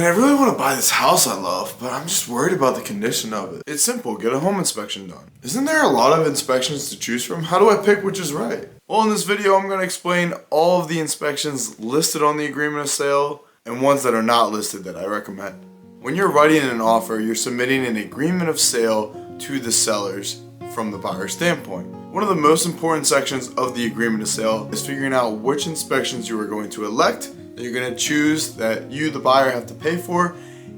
I really want to buy this house I love, but I'm just worried about the condition of it. It's simple, get a home inspection done. Isn't there a lot of inspections to choose from? How do I pick which is right? Well, in this video, I'm going to explain all of the inspections listed on the agreement of sale and ones that are not listed that I recommend. When you're writing an offer, you're submitting an agreement of sale to the sellers from the buyer's standpoint. One of the most important sections of the agreement of sale is figuring out which inspections you are going to elect, that you're going to choose that you, the buyer, have to pay for,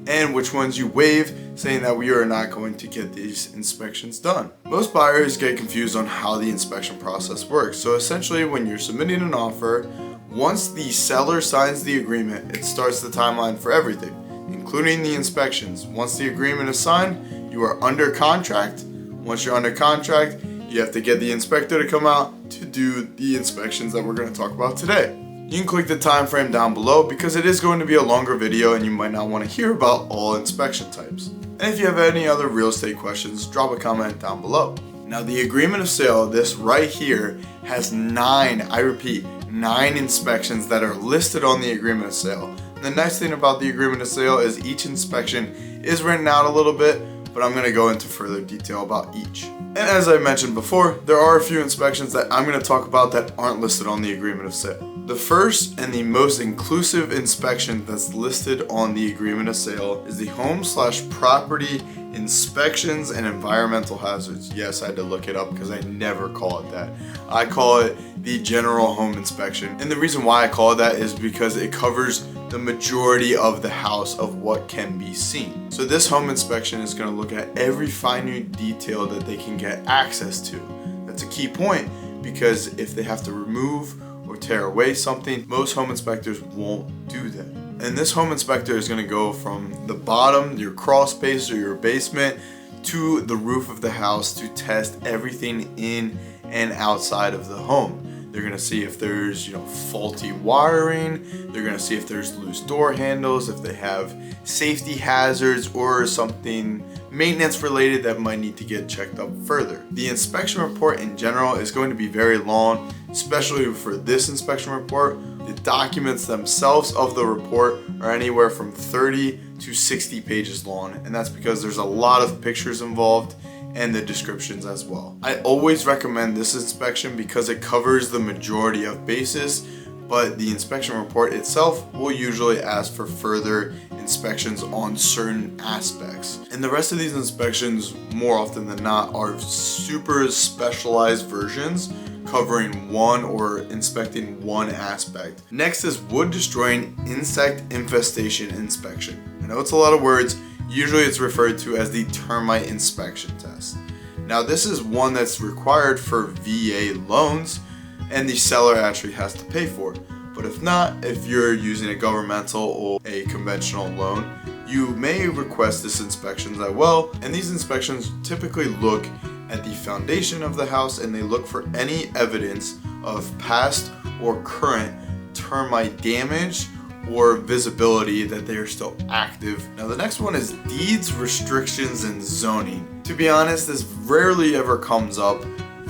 and which ones you waive, saying that we are not going to get these inspections done. Most buyers get confused on how the inspection process works. So essentially, when you're submitting an offer, once the seller signs the agreement, it starts the timeline for everything, including the inspections. Once the agreement is signed, you are under contract. Once you're under contract, you have to get the inspector to come out to do the inspections that we're going to talk about today. You can click the time frame down below because it is going to be a longer video and you might not want to hear about all inspection types. And if you have any other real estate questions, drop a comment down below. Now, the agreement of sale, this right here, has 9 inspections that are listed on the agreement of sale. And the nice thing about the agreement of sale is each inspection is written out a little bit, but I'm going to go into further detail about each. And as I mentioned before, there are a few inspections that I'm going to talk about that aren't listed on the agreement of sale. The first and the most inclusive inspection that's listed on the agreement of sale is the home/property inspections and environmental hazards. Yes, I had to look it up because I never call it that. I call it the general home inspection. And the reason why I call it that is because it covers the majority of the house of what can be seen. So this home inspection is going to look at every minute detail that they can get access to. That's a key point because if they have to remove or tear away something, most home inspectors won't do that. And this home inspector is going to go from the bottom, your crawl space or your basement, to the roof of the house to test everything in and outside of the home. They're going to see if there's, faulty wiring. They're going to see if there's loose door handles, if they have safety hazards or something maintenance related that might need to get checked up further. The inspection report in general is going to be very long, especially for this inspection report. The documents themselves of the report are anywhere from 30 to 60 pages long, and that's because there's a lot of pictures involved and the descriptions as well. I always recommend this inspection because it covers the majority of bases, but the inspection report itself will usually ask for further inspections on certain aspects. And the rest of these inspections, more often than not, are super specialized versions covering one or inspecting one aspect. Next is wood destroying insect infestation inspection. I know it's a lot of words. Usually it's referred to as the termite inspection test. Now, this is one that's required for VA loans and the seller actually has to pay for it. But if not, if you're using a governmental or a conventional loan, you may request this inspection as well. And these inspections typically look at the foundation of the house and they look for any evidence of past or current termite damage or visibility that they are still active. Now, the next one is deeds, restrictions, and zoning. To be honest, this rarely ever comes up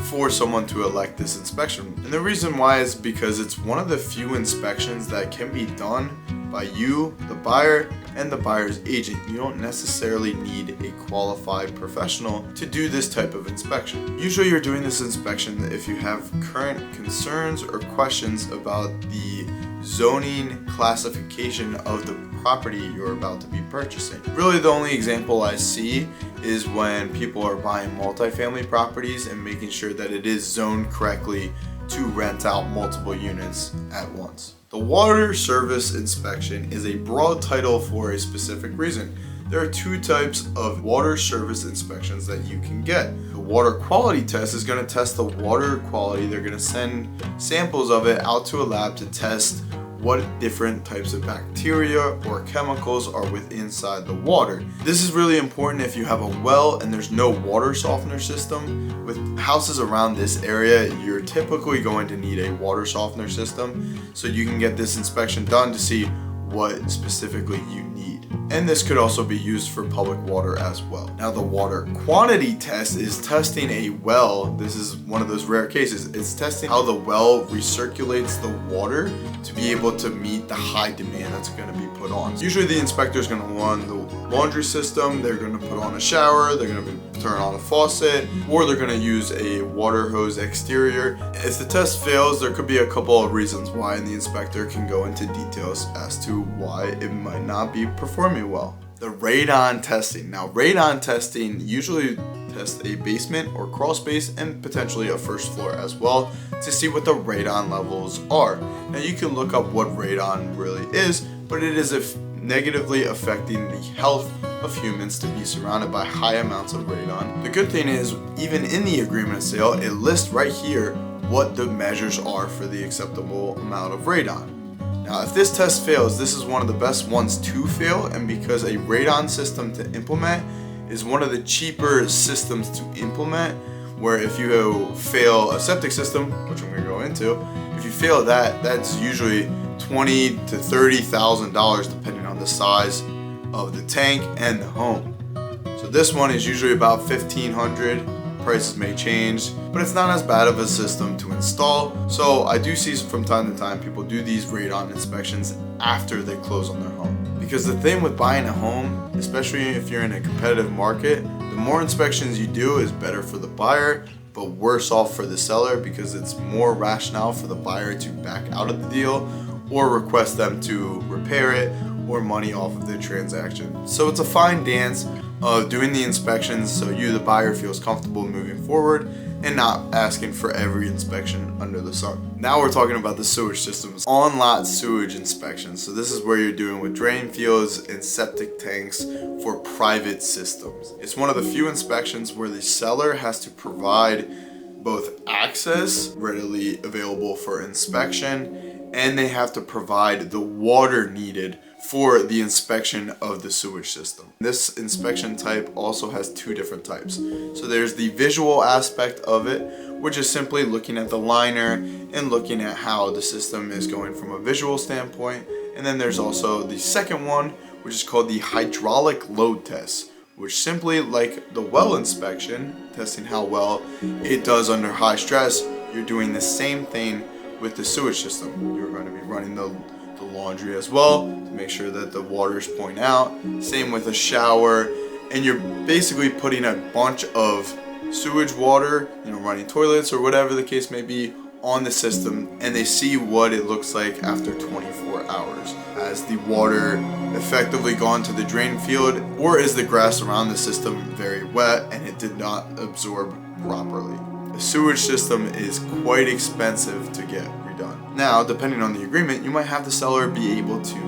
for someone to elect this inspection. And the reason why is because it's one of the few inspections that can be done by you, the buyer, and the buyer's agent. You don't necessarily need a qualified professional to do this type of inspection. Usually you're doing this inspection if you have current concerns or questions about the zoning classification of the property you're about to be purchasing. Really, the only example I see is when people are buying multifamily properties and making sure that it is zoned correctly to rent out multiple units at once. The water service inspection is a broad title for a specific reason. There are 2 types of water service inspections that you can get. The water quality test is going to test the water quality. They're going to send samples of it out to a lab to test what different types of bacteria or chemicals are within inside the water. This is really important if you have a well and there's no water softener system. With houses around this area, you're typically going to need a water softener system, so you can get this inspection done to see what specifically you need. and this could also be used for public water as well. Now the water quantity test is testing a well. This is one of those rare cases. It's testing how the well recirculates the water to be able to meet the high demand that's going to be put on. Usually the inspector is going to run the laundry system, they're going to put on a shower, they're going to turn on a faucet, or they're going to use a water hose exterior. If the test fails, there could be a couple of reasons why, and the inspector can go into details as to why it might not be performing well. The radon testing. Now radon testing usually tests a basement or crawl space and potentially a first floor as well to see what the radon levels are. Now you can look up what radon really is, but it is negatively affecting the health of humans to be surrounded by high amounts of radon. The good thing is, even in the agreement of sale, it lists right here what the measures are for the acceptable amount of radon. Now, if this test fails, this is one of the best ones to fail, and because a radon system to implement is one of the cheaper systems to implement, where if you fail a septic system, which I'm going to go into, if you fail that, that's usually $20,000 to $30,000 depending on the size of the tank and the home. So this one is usually about $1,500. Prices may change, but it's not as bad of a system to install. So I do see from time to time people do these radon inspections after they close on their home. Because the thing with buying a home, especially if you're in a competitive market, the more inspections you do is better for the buyer, but worse off for the seller, because it's more rationale for the buyer to back out of the deal or request them to repair it or money off of the transaction. So it's a fine dance of doing the inspections so you, the buyer, feels comfortable moving forward and not asking for every inspection under the sun. Now we're talking about the sewage systems. On-lot sewage inspections. So this is where you're doing with drain fields and septic tanks for private systems. It's one of the few inspections where the seller has to provide both access readily available for inspection, and they have to provide the water needed for the inspection of the sewage system. This inspection type also has two different types. So there's the visual aspect of it, which is simply looking at the liner and looking at how the system is going from a visual standpoint. And then there's also the second one, which is called the hydraulic load test, which simply, like the well inspection, testing how well it does under high stress, you're doing the same thing with the sewage system. You're going to be running the laundry as well to make sure that the water's pouring out. Same with a shower, and you're basically putting a bunch of sewage water, running toilets or whatever the case may be, on the system, and they see what it looks like after 24 hours. Has the water effectively gone to the drain field, or is the grass around the system very wet and it did not absorb properly? The sewage system is quite expensive to get redone. Now, depending on the agreement, you might have the seller be able to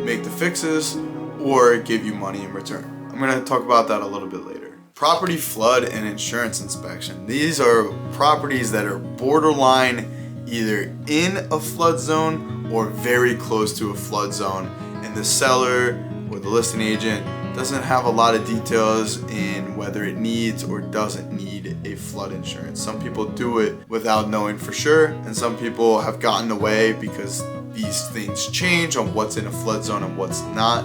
make the fixes or give you money in return. I'm going to talk about that a little bit later. Property flood and insurance inspection. These are properties that are borderline either in a flood zone or very close to a flood zone, and the seller or the listing agent doesn't have a lot of details in whether it needs or doesn't need a flood insurance. Some people do it without knowing for sure, and some people have gotten away because these things change on what's in a flood zone and what's not,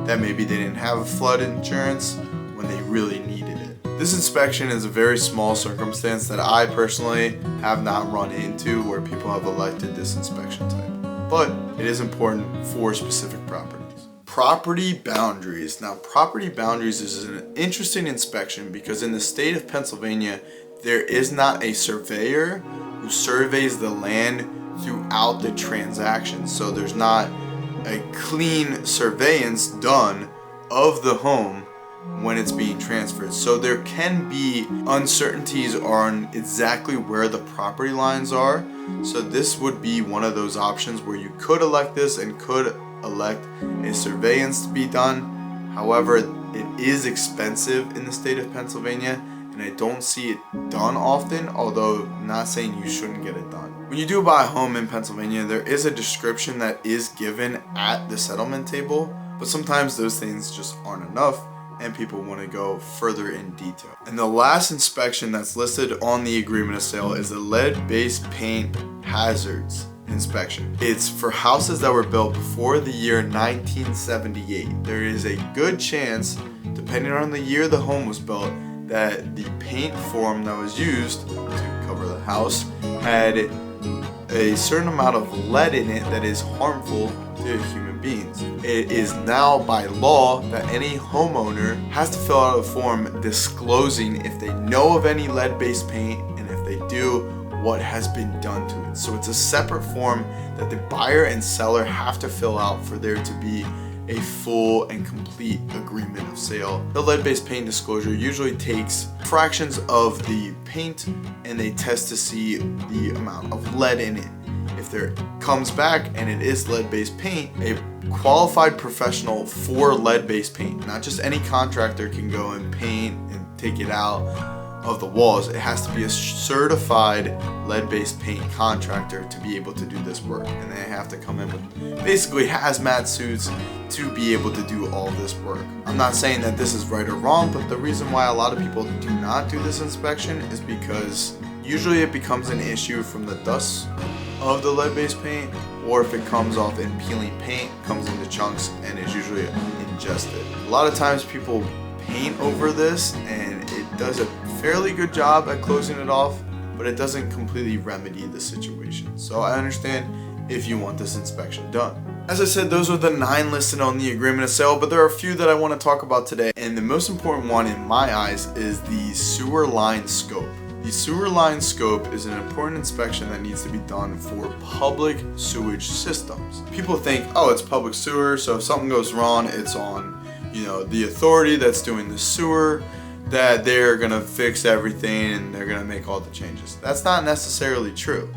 that maybe they didn't have a flood insurance when they really needed it. This inspection is a very small circumstance that I personally have not run into where people have elected this inspection type, but it is important for specific properties. Property boundaries. Now, property boundaries is an interesting inspection because in the state of Pennsylvania, there is not a surveyor who surveys the land throughout the transaction. So there's not a clean surveillance done of the home when it's being transferred. So there can be uncertainties on exactly where the property lines are. So this would be one of those options where you could elect this and could elect a surveillance to be done. However, it is expensive in the state of Pennsylvania, and I don't see it done often, although I'm not saying you shouldn't get it done. When you do buy a home in Pennsylvania, there is a description that is given at the settlement table, but sometimes those things just aren't enough and people want to go further in detail. And the last inspection that's listed on the agreement of sale is the lead-based paint hazards. inspection. It's for houses that were built before the year 1978. There is a good chance, depending on the year the home was built, that the paint form that was used to cover the house had a certain amount of lead in it that is harmful to human beings. It is now by law that any homeowner has to fill out a form disclosing if they know of any lead-based paint, and if they do, what has been done to it. So it's a separate form that the buyer and seller have to fill out for there to be a full and complete agreement of sale. The lead-based paint disclosure usually takes fractions of the paint and they test to see the amount of lead in it. If there comes back and it is lead-based paint, a qualified professional for lead-based paint, not just any contractor can go and paint and take it out of the walls. It has to be a certified lead-based paint contractor to be able to do this work, and they have to come in with basically hazmat suits to be able to do all this work. I'm not saying that this is right or wrong, but the reason why a lot of people do not do this inspection is because usually it becomes an issue from the dust of the lead-based paint, or if it comes off in peeling paint, comes into chunks and is usually ingested. A lot of times people paint over this and it does a fairly good job at closing it off, but it doesn't completely remedy the situation. So I understand if you want this inspection done. As I said, those are the 9 listed on the agreement of sale, but there are a few that I want to talk about today, and the most important one in my eyes is the sewer line scope. The sewer line scope is an important inspection that needs to be done for public sewage systems. People think, oh, it's public sewer, so if something goes wrong, it's on, the authority that's doing the sewer, that they're gonna fix everything and they're gonna make all the changes. That's not necessarily true.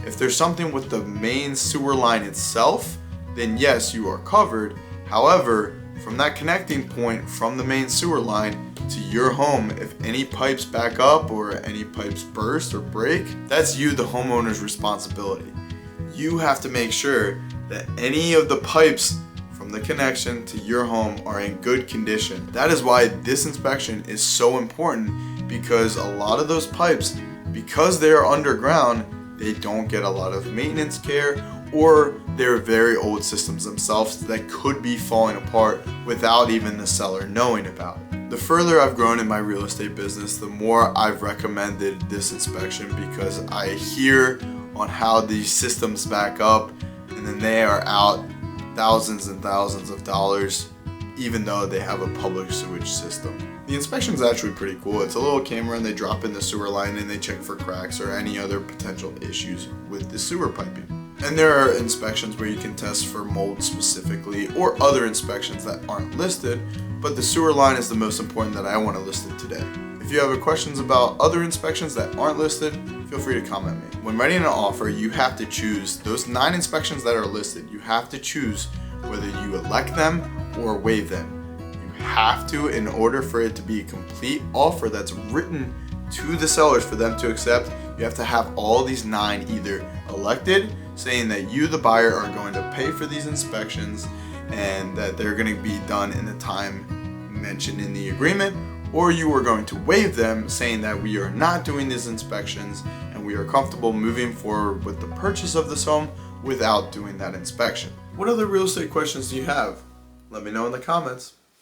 If there's something with the main sewer line itself, then yes, you are covered. However, from that connecting point from the main sewer line to your home, if any pipes back up or any pipes burst or break, that's you, the homeowner's responsibility. You have to make sure that any of the pipes from the connection to your home are in good condition. That is why this inspection is so important, because a lot of those pipes, because they are underground, they don't get a lot of maintenance care, or they're very old systems themselves that could be falling apart without even the seller knowing about it. The further I've grown in my real estate business, the more I've recommended this inspection, because I hear on how these systems back up and then they are out thousands and thousands of dollars, even though they have a public sewage system. The inspection is actually pretty cool. It's a little camera and they drop in the sewer line and they check for cracks or any other potential issues with the sewer piping. And there are inspections where you can test for mold specifically, or other inspections that aren't listed, but the sewer line is the most important that I want to list it today. If you have questions about other inspections that aren't listed, feel free to comment me. When writing an offer, you have to choose those 9 inspections that are listed. You have to choose whether you elect them or waive them. You have to, in order for it to be a complete offer that's written to the sellers for them to accept, you have to have all these 9 either elected, saying that you, the buyer, are going to pay for these inspections and that they're going to be done in the time mentioned in the agreement, or you are going to waive them, saying that we are not doing these inspections and we are comfortable moving forward with the purchase of this home without doing that inspection. What other real estate questions do you have? Let me know in the comments.